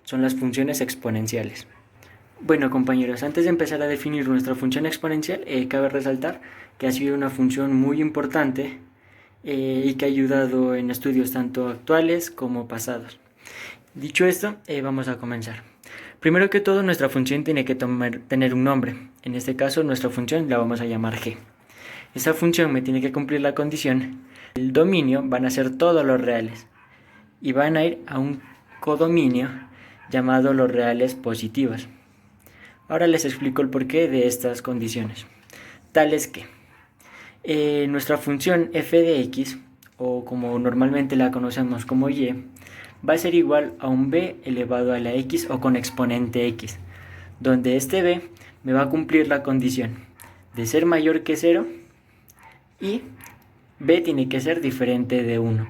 son las funciones exponenciales. Bueno, compañeros, antes de empezar a definir nuestra función exponencial, cabe resaltar que ha sido una función muy importante y que ha ayudado en estudios tanto actuales como pasados. Dicho esto, vamos a comenzar. Primero que todo, nuestra función tiene que tener un nombre. En este caso, nuestra función la vamos a llamar g. Esa función me tiene que cumplir la condición. El dominio van a ser todos los reales y van a ir a un codominio llamado los reales positivos. Ahora les explico el porqué de estas condiciones. Tal es que nuestra función f de x, o como normalmente la conocemos como y, va a ser igual a un b elevado a la x o con exponente x, donde este b me va a cumplir la condición de ser mayor que 0 y b tiene que ser diferente de 1,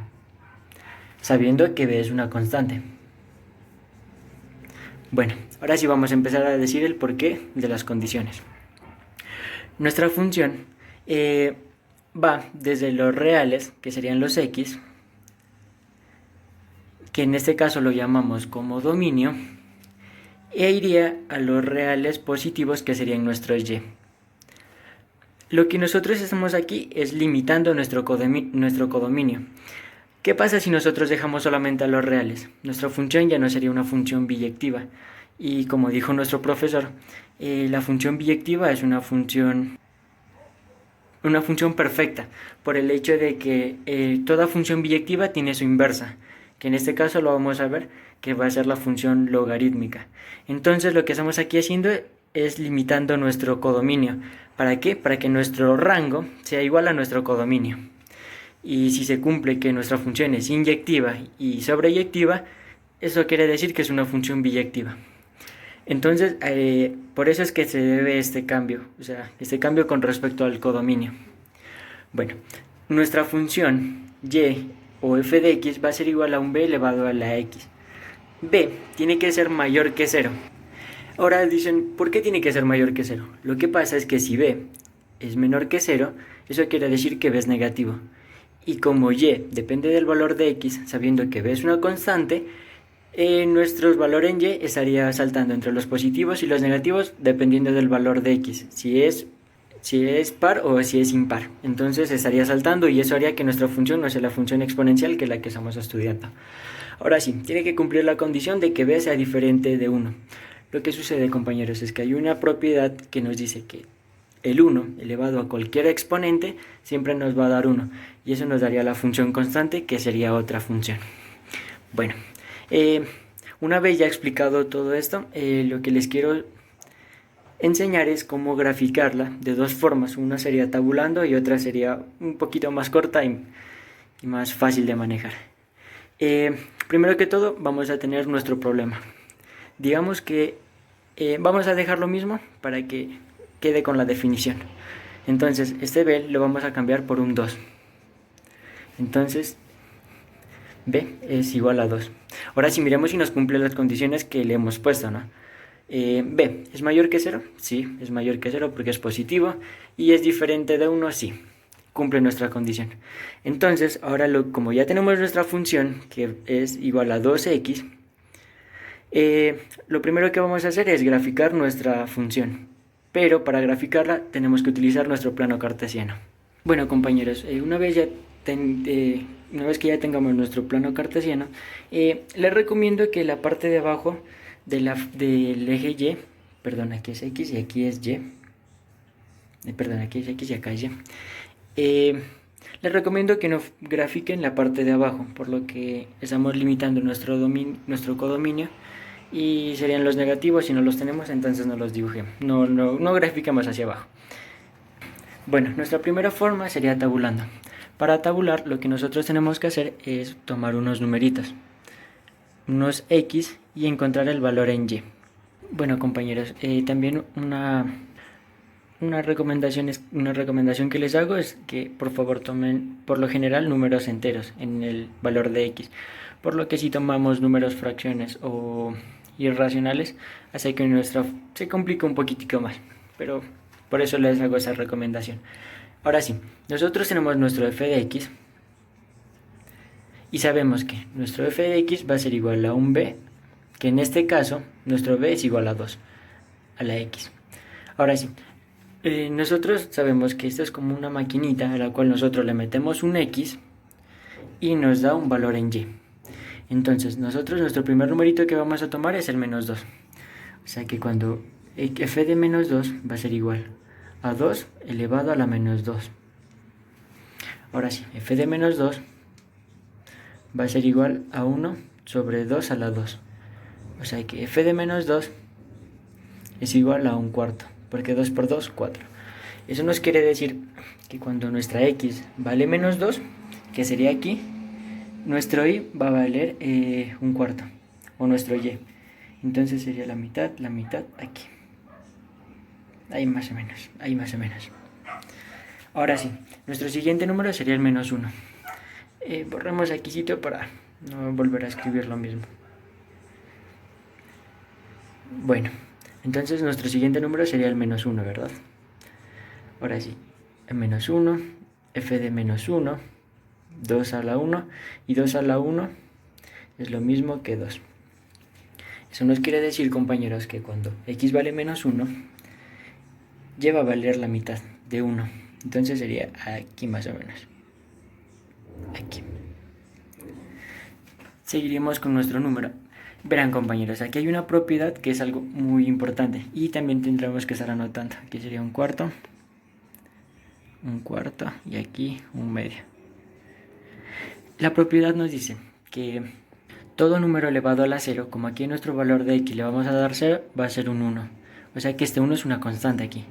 sabiendo que b es una constante. Bueno, ahora sí vamos a empezar a decir el porqué de las condiciones. Nuestra función va desde los reales, que serían los x, que en este caso lo llamamos como dominio, e iría a los reales positivos, que serían nuestros y. Lo que nosotros hacemos aquí es limitando nuestro codominio. ¿Qué pasa si nosotros dejamos solamente a los reales? Nuestra función ya no sería una función biyectiva. Y como dijo nuestro profesor, la función biyectiva es una función perfecta, por el hecho de que toda función biyectiva tiene su inversa, que en este caso lo vamos a ver, que va a ser la función logarítmica. Entonces lo que estamos aquí haciendo es limitando nuestro codominio. ¿Para qué? Para que nuestro rango sea igual a nuestro codominio. Y si se cumple que nuestra función es inyectiva y sobreyectiva, eso quiere decir que es una función biyectiva. Entonces, por eso es que se debe este cambio, o sea, este cambio con respecto al codominio. Bueno, nuestra función y o f de x va a ser igual a un b elevado a la x. B tiene que ser mayor que 0. Ahora dicen, ¿por qué tiene que ser mayor que 0? Lo que pasa es que si b es menor que 0, eso quiere decir que b es negativo. Y como y depende del valor de x, sabiendo que b es una constante, nuestro valor en y estaría saltando entre los positivos y los negativos dependiendo del valor de x, si es par o si es impar. Entonces estaría saltando y eso haría que nuestra función no sea la función exponencial, que es la que estamos estudiando. Ahora sí, tiene que cumplir la condición de que b sea diferente de 1. Lo que sucede, compañeros, es que hay una propiedad que nos dice que el 1 elevado a cualquier exponente siempre nos va a dar 1, y eso nos daría la función constante, que sería otra función. Bueno, una vez ya explicado todo esto, lo que les quiero enseñar es cómo graficarla de dos formas. Una sería tabulando y otra sería un poquito más corta y más fácil de manejar. Primero que todo vamos a tener nuestro problema. Digamos que vamos a dejar lo mismo para que quede con la definición. Entonces este b lo vamos a cambiar por un 2. Entonces b es igual a 2. Ahora si miremos si nos cumple las condiciones que le hemos puesto, ¿no? B es mayor que 0, sí, es mayor que 0 porque es positivo, y es diferente de 1, sí, cumple nuestra condición. Entonces ahora como ya tenemos nuestra función que es igual a 2x, lo primero que vamos a hacer es graficar nuestra función, pero para graficarla tenemos que utilizar nuestro plano cartesiano. Bueno, compañeros, una vez que ya tengamos nuestro plano cartesiano, les recomiendo que la parte de abajo del eje y, perdón, aquí es x y aquí es y, perdón, aquí es x y acá es y, les recomiendo que no grafiquen la parte de abajo, por lo que estamos limitando nuestro codominio, y serían los negativos. Si no los tenemos, entonces no los dibujemos, no grafiquemos hacia abajo. Bueno, nuestra primera forma sería tabulando. Para tabular, lo que nosotros tenemos que hacer es tomar unos numeritos, unos x, y encontrar el valor en y. Bueno, compañeros, también una recomendación que les hago es que por favor tomen por lo general números enteros en el valor de x, por lo que si tomamos números fracciones o irracionales hace que se complique un poquitico más, pero por eso les hago esa recomendación. Ahora sí, nosotros tenemos nuestro f de x y sabemos que nuestro f de x va a ser igual a un b que en este caso nuestro b es igual a 2, a la x. Ahora sí, nosotros sabemos que esto es como una maquinita a la cual nosotros le metemos un x y nos da un valor en y. Entonces nuestro primer numerito que vamos a tomar es el menos 2. O sea que cuando f de menos 2 va a ser igual a 2 elevado a la menos 2. Ahora sí, f de menos 2 va a ser igual a 1 sobre 2 a la 2. O sea que f de menos 2 es igual a un cuarto, porque 2 por 2, 4. Eso nos quiere decir que cuando nuestra x vale menos 2, que sería aquí, nuestro y va a valer un cuarto, o nuestro y. Entonces sería la mitad aquí. Ahí más o menos, ahí más o menos. Ahora sí, nuestro siguiente número sería el menos 1. Borremos aquí para no volver a escribir lo mismo. Bueno, entonces nuestro siguiente número sería el menos 1, ¿verdad? Ahora sí, el menos 1, f de menos 1, 2 a la 1, y 2 a la 1 es lo mismo que 2. Eso nos quiere decir, compañeros, que cuando x vale menos 1, lleva a valer la mitad de 1. Entonces sería aquí más o menos. Aquí. Seguiremos con nuestro número. Verán, compañeros, aquí hay una propiedad que es algo muy importante y también tendremos que estar anotando. Aquí sería un cuarto y aquí un medio. La propiedad nos dice que todo número elevado a la 0, como aquí nuestro valor de x le vamos a dar 0, va a ser un 1. O sea que este 1 es una constante aquí.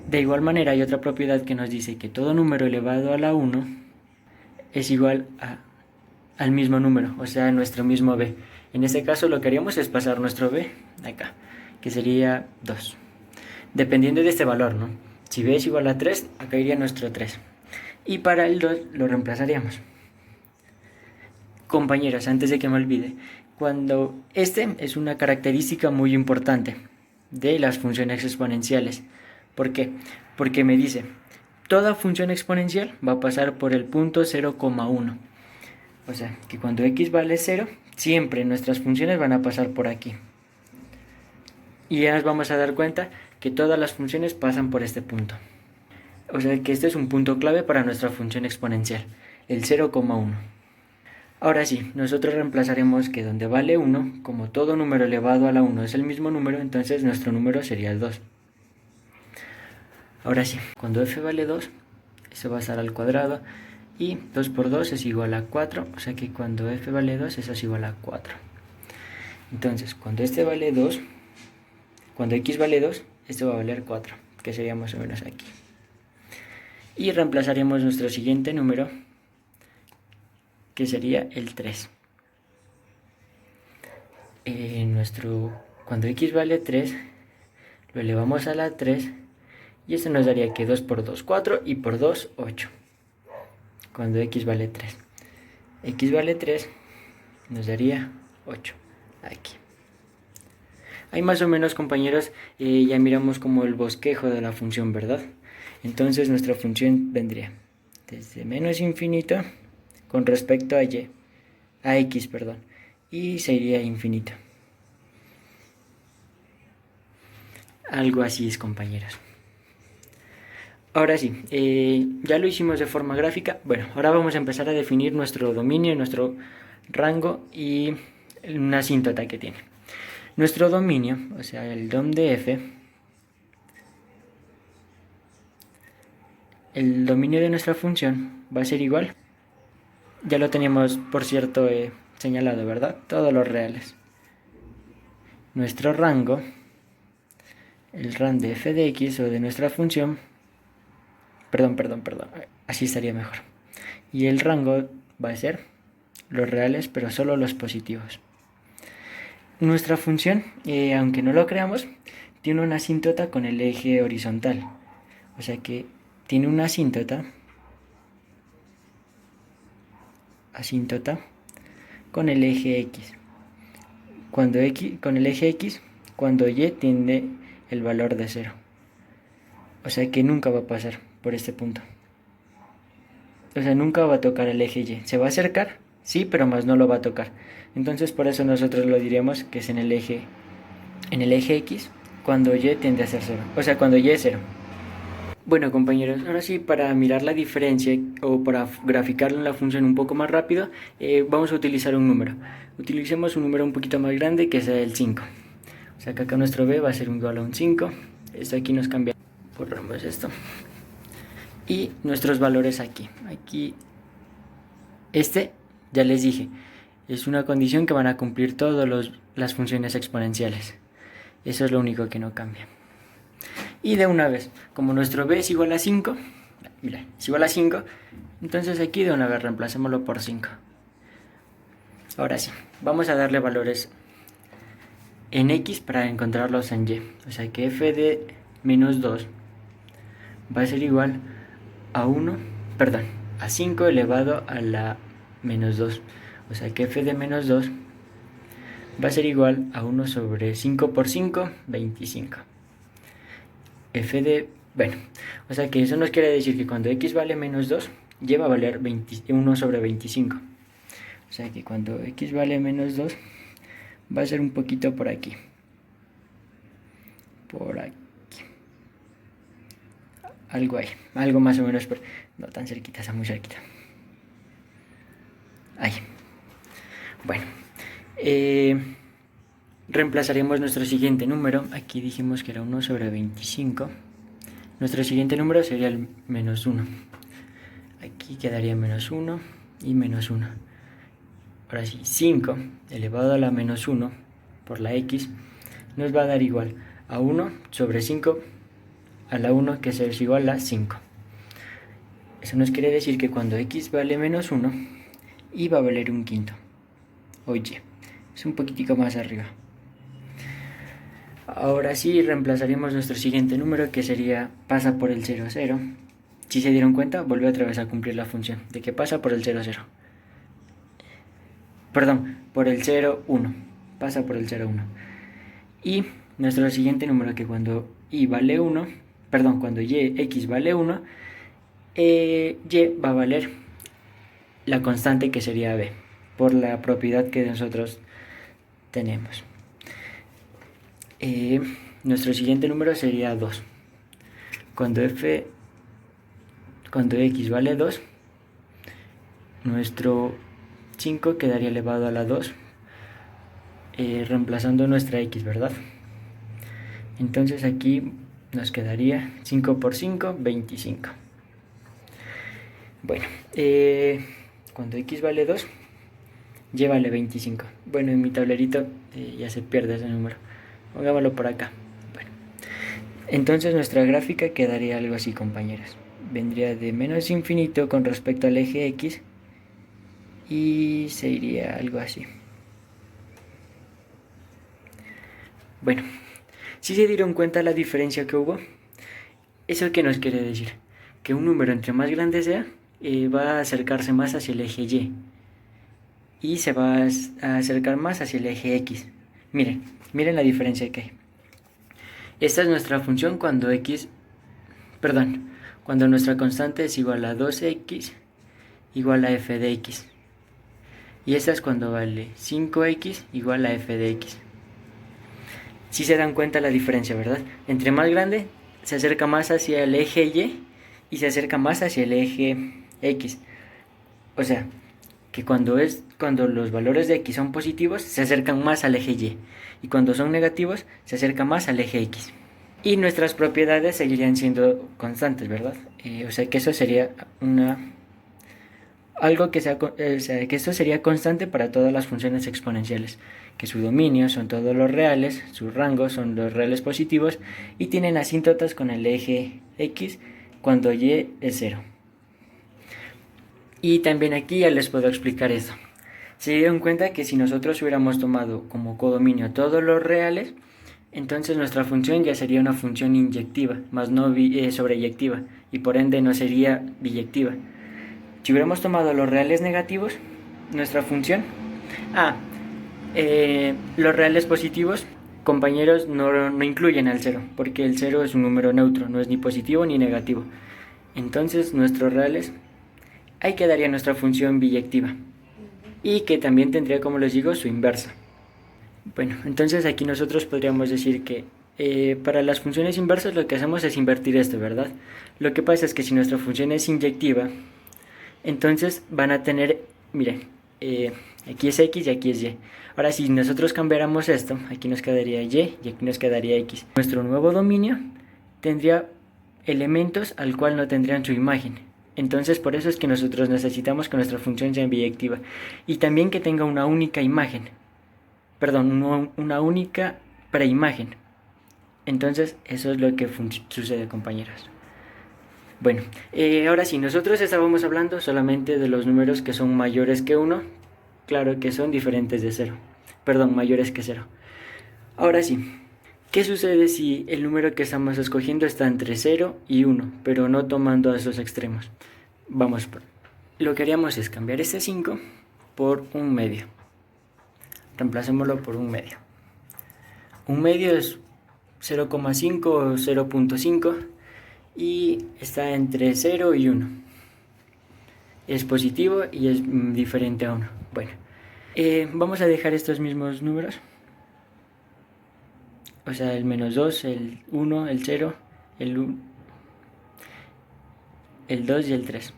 De igual manera hay otra propiedad que nos dice que todo número elevado a la 1 es igual al mismo número, o sea, nuestro mismo b. En este caso lo que haríamos es pasar nuestro b acá, que sería 2. Dependiendo de este valor, ¿no? Si b es igual a 3, acá iría nuestro 3. Y para el 2 lo reemplazaríamos. Compañeros, antes de que me olvide, cuando este es una característica muy importante de las funciones exponenciales. ¿Por qué? Porque me dice, toda función exponencial va a pasar por el punto 0,1. O sea, que cuando x vale 0, siempre nuestras funciones van a pasar por aquí. Y ya nos vamos a dar cuenta que todas las funciones pasan por este punto. O sea que este es un punto clave para nuestra función exponencial, el 0,1. Ahora sí, nosotros reemplazaremos que donde vale 1, como todo número elevado a la 1 es el mismo número, entonces nuestro número sería el 2. Ahora sí, cuando f vale 2, eso va a estar al cuadrado. Y 2 por 2 es igual a 4, o sea que cuando f vale 2, eso es igual a 4. Entonces, cuando x vale 2, esto va a valer 4, que sería más o menos aquí. Y reemplazaremos nuestro siguiente número, que sería el 3. Cuando x vale 3, lo elevamos a la 3, y esto nos daría que 2 por 2, 4, y por 2, 8. Cuando x vale 3. X vale 3 nos daría 8 aquí. Ahí más o menos, compañeros, ya miramos como el bosquejo de la función, ¿verdad? Entonces nuestra función vendría desde menos infinito con respecto a x, y sería infinito. Algo así es, compañeros. Ahora sí, ya lo hicimos de forma gráfica. Bueno, ahora vamos a empezar a definir nuestro dominio, nuestro rango y una asíntota que tiene. Nuestro dominio, o sea, el dom de f, el dominio de nuestra función va a ser igual. Ya lo teníamos, por cierto, señalado, ¿verdad? Todos los reales. Nuestro rango, el ran de f de x o de nuestra función, perdón, así estaría mejor. Y el rango va a ser los reales, pero solo los positivos. Nuestra función, aunque no lo creamos, tiene una asíntota con el eje horizontal. O sea que tiene una asíntota con el eje x. Con el eje x, cuando y tiene el valor de 0. O sea que nunca va a pasar por este punto. O sea, nunca va a tocar el eje y. Se va a acercar, sí, pero más no lo va a tocar. Entonces por eso nosotros lo diríamos que es en el eje X, cuando y tiende a ser 0, o sea, cuando y es 0. Bueno, compañeros, ahora sí, para mirar la diferencia o para graficarlo en la función un poco más rápido, vamos a utilizar un número. Utilicemos un número un poquito más grande, que sea el 5. O sea que acá nuestro b va a ser igual a un 5. Esto aquí nos cambia. Borramos esto. Y nuestros valores aquí. Ya les dije, es una condición que van a cumplir todas las funciones exponenciales. Eso es lo único que no cambia. Y de una vez, como nuestro b es igual a 5, mira, es igual a 5, entonces aquí de una vez reemplacémoslo por 5. Ahora sí, vamos a darle valores en x para encontrarlos en y. O sea que f de menos 2 va a ser igual a 5 elevado a la menos 2. O sea que f de menos 2 va a ser igual a 1 sobre 5 por 5, 25. O sea que eso nos quiere decir que cuando x vale menos 2, y va a valer 1 sobre 25. O sea que cuando x vale menos 2, va a ser un poquito por aquí. Por aquí. Algo ahí. Algo más o menos, no tan cerquita, está muy cerquita. Ahí. Bueno. Reemplazaremos nuestro siguiente número. Aquí dijimos que era 1 sobre 25. Nuestro siguiente número sería el menos 1. Aquí quedaría menos 1 y menos 1. Ahora sí, 5 elevado a la menos 1 por la x nos va a dar igual a 1 sobre 5 a la 1, que es igual a 5. Eso nos quiere decir que cuando x vale menos 1, y va a valer un quinto. Oye, es un poquitico más arriba. Ahora sí reemplazaríamos nuestro siguiente número, que sería pasa por el 0, 0. Si se dieron cuenta, volvió otra vez a cumplir la función de que pasa por el 0, 0. Perdón, por el 0, 1. Pasa por el 0, 1. Y nuestro siguiente número, que cuando y vale 1, cuando x vale 1, y va a valer la constante, que sería b, por la propiedad que nosotros tenemos. Nuestro siguiente número sería 2. Cuando x vale 2, nuestro 5 quedaría elevado a la 2, reemplazando nuestra x, ¿verdad? Entonces aquí nos quedaría 5 por 5, 25. Bueno, cuando x vale 2, y vale 25. Bueno, en mi tablerito ya se pierde ese número. Pongámoslo por acá. Bueno, entonces nuestra gráfica quedaría algo así, compañeros. Vendría de menos infinito con respecto al eje x y se iría algo así. Bueno, si se dieron cuenta la diferencia que hubo, ¿eso qué nos quiere decir? Que un número entre más grande sea, va a acercarse más hacia el eje y se va a acercar más hacia el eje x. Miren la diferencia que hay. Esta es nuestra función cuando cuando nuestra constante es igual a 2x igual a f de x. Y esta es cuando vale 5x igual a f de x. Si se dan cuenta la diferencia, ¿verdad? Entre más grande, se acerca más hacia el eje y se acerca más hacia el eje x. O sea, que cuando los valores de x son positivos, se acercan más al eje y cuando son negativos, se acerca más al eje x. Y nuestras propiedades seguirían siendo constantes, ¿verdad? O sea que eso sería que esto sería constante para todas las funciones exponenciales, que su dominio son todos los reales, su rango son los reales positivos y tienen asíntotas con el eje x cuando y es 0. Y también aquí ya les puedo explicar eso. Se dieron cuenta que si nosotros hubiéramos tomado como codominio todos los reales, entonces nuestra función ya sería una función inyectiva, más no sobreyectiva, y por ende no sería biyectiva. Si hubiéramos tomado los reales negativos, nuestra función... los reales positivos, compañeros, no incluyen al 0, porque el 0 es un número neutro, no es ni positivo ni negativo. Entonces nuestros reales, ahí quedaría nuestra función biyectiva. y que también tendría, como les digo, su inversa. Bueno, entonces aquí nosotros podríamos decir que para las funciones inversas lo que hacemos es invertir esto, ¿verdad? Lo que pasa es que si nuestra función es inyectiva, entonces van a tener, miren, aquí es X y aquí es Y. Ahora si nosotros cambiáramos esto, aquí nos quedaría Y y aquí nos quedaría X. Nuestro nuevo dominio tendría elementos al cual no tendrían su imagen. Entonces por eso es que nosotros necesitamos que nuestra función sea biyectiva y también que tenga una única imagen, perdón, una única preimagen. Entonces eso es lo que sucede, compañeros. Bueno, ahora sí, nosotros estábamos hablando solamente de los números que son mayores que 1, claro que son diferentes de 0, perdón, mayores que 0. Ahora sí, ¿qué sucede si el número que estamos escogiendo está entre 0 y 1, pero no tomando esos extremos? Vamos, lo que haríamos es cambiar este 5 por un medio. Reemplacémoslo por un medio. Un medio es 0,5 o 0.5 y está entre 0 y 1. Es positivo y es diferente a 1. Bueno, vamos a dejar estos mismos números. O sea, el menos 2, el 1, el 0, el 2 y el 3.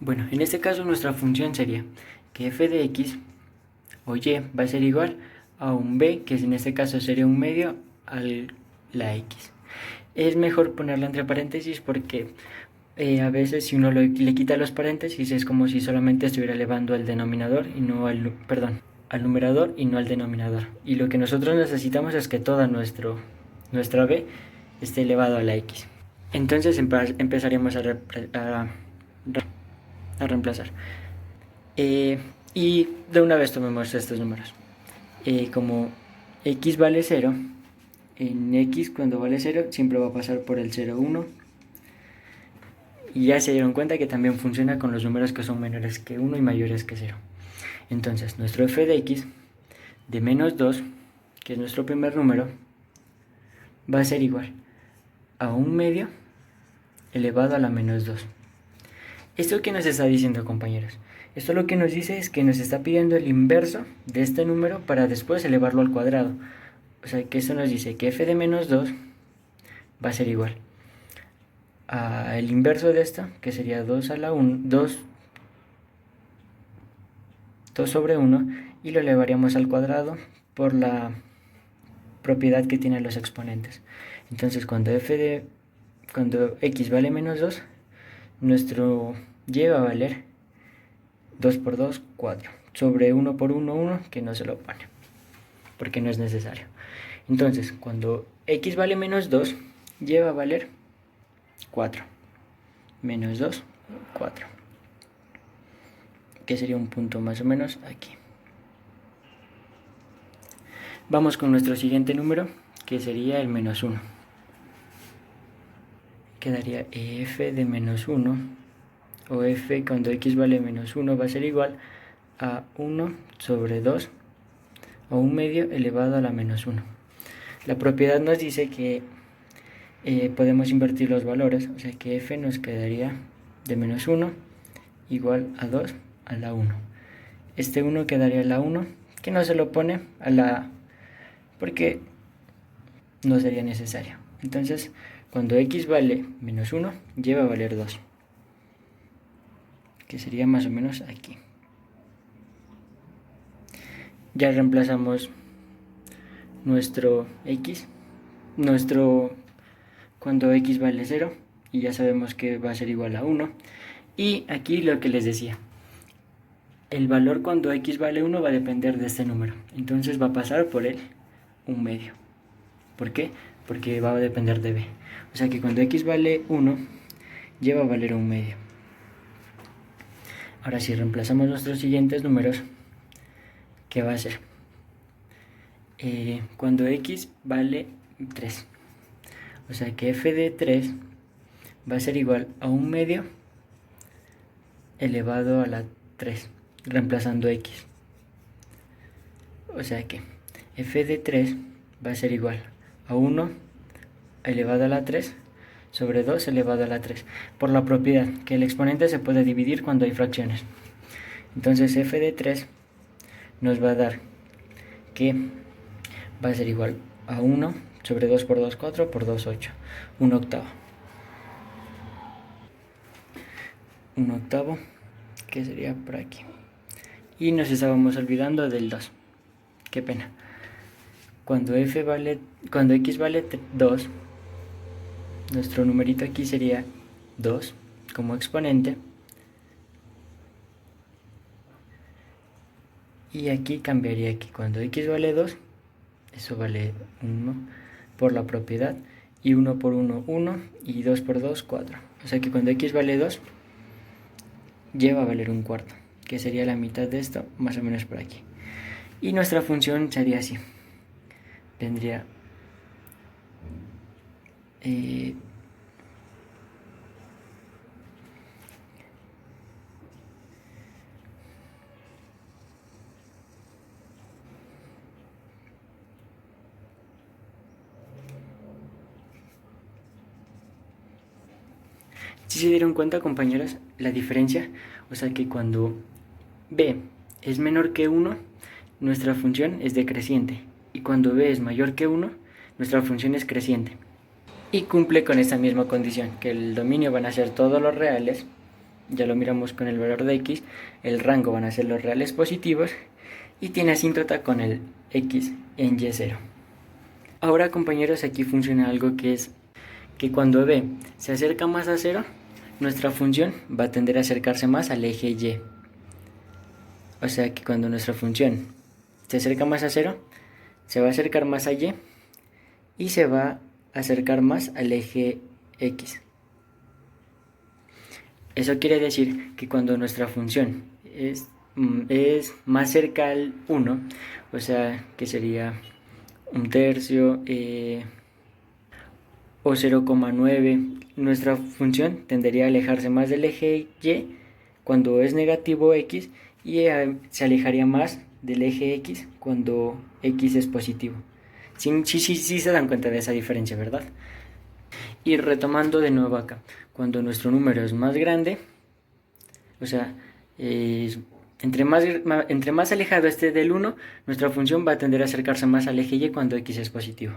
Bueno, en este caso nuestra función sería que f de x o y va a ser igual a un b, que en este caso sería un medio, a la x. Es mejor ponerla entre paréntesis porque a veces si uno le quita los paréntesis es como si solamente estuviera elevando al denominador y no al, perdón, al numerador y no al denominador. Y lo que nosotros necesitamos es que toda nuestra b esté elevado a la x. Entonces empezaríamos a reemplazar. Y de una vez tomemos estos números. Como x vale 0, en x cuando vale 0 siempre va a pasar por el 0, 1. Y ya se dieron cuenta que también funciona con los números que son menores que 1 y mayores que 0. Entonces nuestro f de x de menos 2, que es nuestro primer número, va a ser igual a un medio elevado a la menos 2. ¿Esto qué nos está diciendo, compañeros? Esto lo que nos dice es que nos está pidiendo el inverso de este número para después elevarlo al cuadrado. O sea que eso nos dice que f de menos 2 va a ser igual a el inverso de esto, que sería 2 a la 1, 2 sobre 1, y lo elevaríamos al cuadrado por la propiedad que tienen los exponentes. Entonces cuando x vale menos 2, nuestro y va a valer 2 por 2, 4. Sobre 1 por 1, 1, que no se lo pone, porque no es necesario. Entonces, cuando x vale menos 2, y va a valer 4. Menos 2, 4. Que sería un punto más o menos aquí. Vamos con nuestro siguiente número, que sería el menos 1. Quedaría f de menos 1, o f cuando x vale menos 1 va a ser igual a 1 sobre 2, o un medio elevado a la menos 1. La propiedad nos dice que podemos invertir los valores, o sea que f nos quedaría de menos 1 igual a 2 a la 1. Este 1 quedaría a la 1, que no se lo pone a la, porque no sería necesario. Entonces, cuando x vale menos 1, y va a valer 2, que sería más o menos aquí. Ya reemplazamos nuestro x, cuando x vale 0, y ya sabemos que va a ser igual a 1. Y aquí lo que les decía, el valor cuando x vale 1 va a depender de este número, entonces va a pasar por el 1 medio. ¿Por qué? Porque va a depender de b. O sea que cuando x vale 1, y va a valer 1 medio. Ahora si reemplazamos nuestros siguientes números, ¿qué va a ser? Cuando x vale 3, o sea que f de 3 va a ser igual a 1 medio elevado a la 3, reemplazando x. O sea que f de 3 va a ser igual a 1 elevado a la 3 sobre 2 elevado a la 3, por la propiedad que el exponente se puede dividir cuando hay fracciones. Entonces f de 3 nos va a dar que va a ser igual a 1 sobre 2 por 2, 4 por 2, 8. 1 octavo. 1 octavo, que sería por aquí. Y nos estábamos olvidando del 2. Qué pena. Cuando x vale 2, nuestro numerito aquí sería 2 como exponente. Y aquí cambiaría que cuando x vale 2, eso vale 1 por la propiedad. Y 1 por 1, 1. Y 2 por 2, 4. O sea que cuando x vale 2, lleva a valer un cuarto, que sería la mitad de esto, más o menos por aquí. Y nuestra función sería así. Tendría si se dieron cuenta, compañeros, la diferencia, o sea que cuando b es menor que 1, nuestra función es decreciente, y cuando b es mayor que 1, nuestra función es creciente. Y cumple con esta misma condición, que el dominio van a ser todos los reales, ya lo miramos con el valor de x, el rango van a ser los reales positivos, y tiene asíntota con el x en y0. Ahora, compañeros, aquí funciona algo que es que cuando b se acerca más a 0, nuestra función va a tender a acercarse más al eje y. O sea que cuando nuestra función se acerca más a 0, se va a acercar más a y y se va a acercar más al eje x. Eso quiere decir que cuando nuestra función es más cerca al 1, o sea que sería un tercio o 0,9, nuestra función tendería a alejarse más del eje y cuando es negativo x y se alejaría más del eje x cuando x es positivo. Sí se dan cuenta de esa diferencia, ¿verdad? Y retomando de nuevo acá, cuando nuestro número es más grande, o sea, entre más alejado esté del 1, nuestra función va a tender a acercarse más al eje y cuando x es positivo.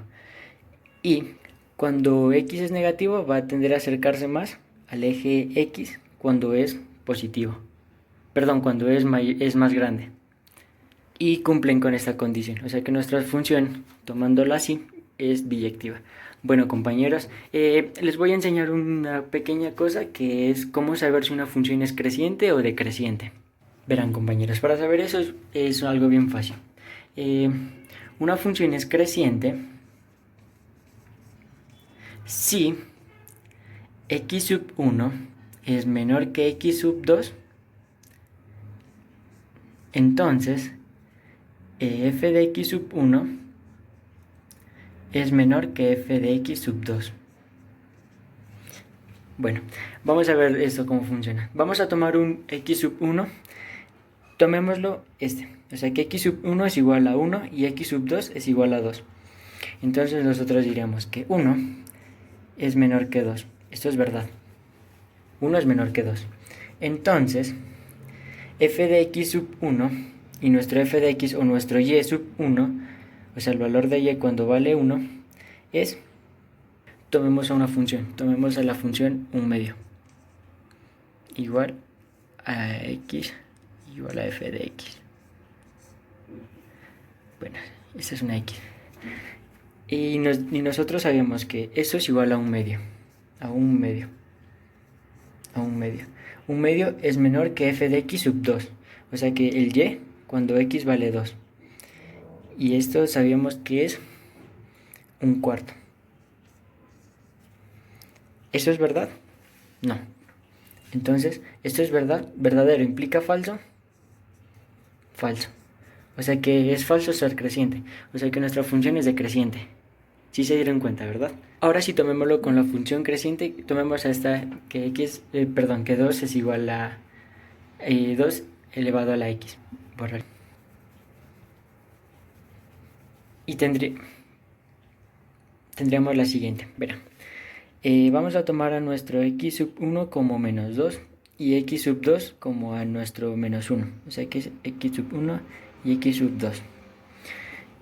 Y cuando x es negativo, va a tender a acercarse más al eje x cuando es positivo. Perdón, cuando es más grande. Y cumplen con esta condición. O sea que nuestra función, tomándola así, es biyectiva. Bueno, compañeros, les voy a enseñar una pequeña cosa que es cómo saber si una función es creciente o decreciente. Verán, compañeros, para saber eso es algo bien fácil. Una función es creciente si x sub 1 es menor que x sub 2, entonces f de x sub 1 es menor que f de x sub 2. Bueno, vamos a ver esto cómo funciona. Vamos a tomar un x sub 1, tomémoslo o sea que x sub 1 es igual a 1 y x sub 2 es igual a 2. Entonces nosotros diríamos que 1 es menor que 2. Esto es verdad. 1 es menor que 2. Entonces, f de x sub 1 y nuestro f de x o nuestro y sub 1, o sea el valor de y cuando vale 1, es, tomemos a una función, tomemos a la función 1/2, igual a x igual a f de x. Bueno, esta es una x. Y nosotros sabemos que eso es igual a 1/2, a 1/2, a 1/2. 1/2 es menor que f de x sub 2, o sea que el y cuando x vale 2. Y esto sabíamos que es 1/4. ¿Eso es verdad? No. Entonces, ¿esto es verdad? ¿Verdadero implica falso? Falso. O sea que es falso ser creciente. O sea que nuestra función es decreciente. Sí se dieron cuenta, ¿verdad? Ahora sí tomémoslo con la función creciente. Tomemos a esta que que 2 es igual a 2 elevado a la x. Borrar. Y tendríamos la siguiente. Verán. Vamos a tomar a nuestro x sub 1 como menos 2 y x sub 2 como a nuestro menos 1. O sea que es x sub 1 y x sub 2.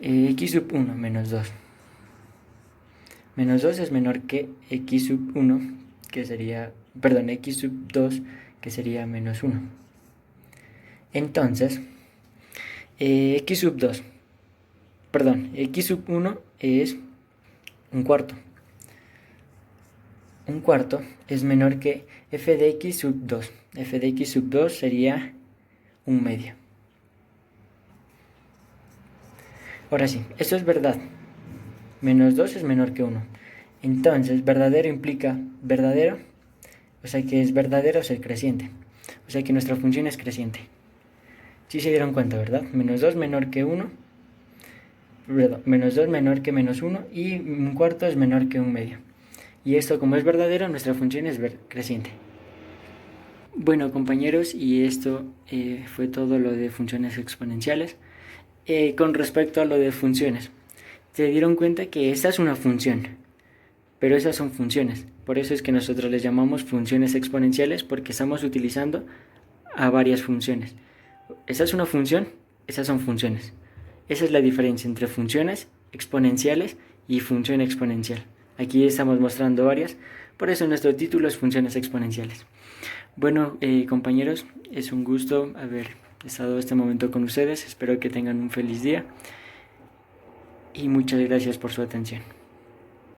X sub 1 menos 2. Menos 2 es menor que x sub 1, que sería, perdón, x sub 2, que sería menos 1. Entonces, x sub 2, perdón, x sub 1 es un cuarto. Un cuarto es menor que f de x sub 2. F de x sub 2 sería un medio. Ahora sí, esto es verdad. Menos 2 es menor que 1. Entonces, verdadero implica verdadero, o sea que es verdadero ser creciente. O sea que nuestra función es creciente. Sí se dieron cuenta, ¿verdad? Menos 2 menor que 1, perdón, menos 2 menor que menos 1 y un cuarto es menor que un medio. Y esto, como es verdadero, nuestra función es creciente. Bueno, compañeros, y esto fue todo lo de funciones exponenciales. Con respecto a lo de funciones, se dieron cuenta que esta es una función, pero esas son funciones. Por eso es que nosotros les llamamos funciones exponenciales, porque estamos utilizando a varias funciones. Esa es una función, esas son funciones. Esa es la diferencia entre funciones exponenciales y función exponencial. Aquí estamos mostrando varias, por eso nuestro título es funciones exponenciales. Bueno, compañeros, es un gusto haber estado este momento con ustedes. Espero que tengan un feliz día y muchas gracias por su atención.